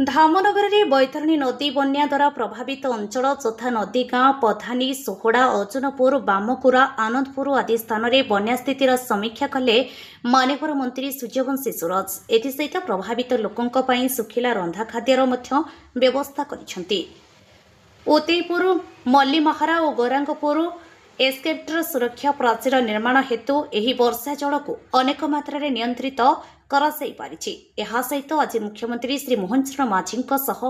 धामनगर में बैतरणी नदी बन्या द्वारा प्रभावित अंचल तथा नदी गांव पधानी सोहड़ा अर्जुनपुर बामकुरा आनंदपुर आदि स्थान में बन्या स्थितिर समीक्षा कले माननीय मंत्री सूर्यवंशी सूरज एसहित प्रभावित लोकों सुखिला रंधा खाद्यर व्यवस्था करिसेंति। उदयपुर मल्लीमहारा और गौरांगपुर एस्केप्टर सुरक्षा प्राचीर निर्माण हेतु एही वर्षा जल को अनेक मात्रा नियंत्रित सहित आज मुख्यमंत्री श्री मोहन चरण माझी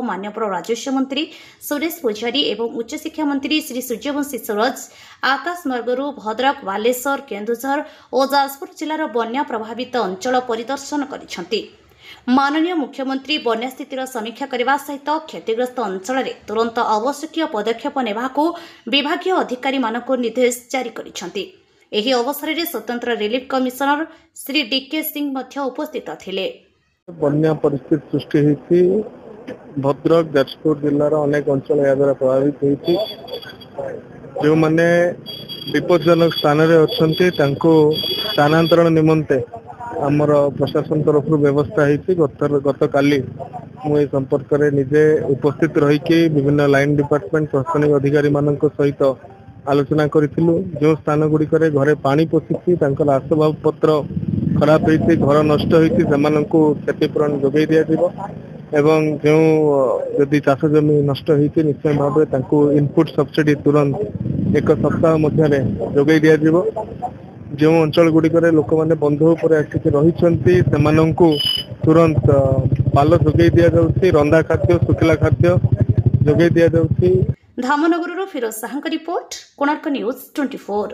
माननीय राजस्व मंत्री सुरेश पूजारी एवं उच्चशिक्षा मंत्री श्री सूर्यवंशी सूरज आकाशमार्गरू भद्रक बालेश्वर केन्दुझर और जाजपुर जिलार बन्या प्रभावित अंचल परिदर्शन करिसेंति। माननीय मुख्यमंत्री बन्या स्थितिर समीक्षा करने सहित क्षतिग्रस्त अंचल में तुरंत आवश्यक पदक्षेप नेबाकू विभागीय अधिकारी मानक निर्देश जारी करिसेंति। एही अवसर में स्वतंत्र relief commissioner Shri DK Singh उपस्थित थिले। बन्या परिस्थिति सृष्टि होती भद्रक जाजपुर जिलार अनेक अंचल या द्वारा प्रभावित होती जो माने विपज्जनक स्थान में अच्छे स्थानांतरण निमंते आमर प्रशासन तरफ व्यवस्था होती। गत काली मुझे संपर्क में निजे उपस्थित रही विभिन्न लाइन डिपार्टमेंट प्रशासनिक अधिकारी मान सहित आलोचना करूँ। जो स्थान गुड़िक घरे पानी पशिची आसबाब पत्र खराब होती घर नष्ट होती क्षतिपूरण जोगे दिज्व एवं जो जदि चाष जमी नष्ट होती निश्चय भाव में इनपुट सब्सिडी तुरंत एक सप्ताह मध्य जोगे दिज्व। जो अंचल गुड़िक लोक मैंने बंधु उपर आसिक रही तुरंत पाल जोगे दि रंधा खाद्य सुखिला खाद्य जोगे दि। Dhamnagar Firoz Saha report Konark news 24।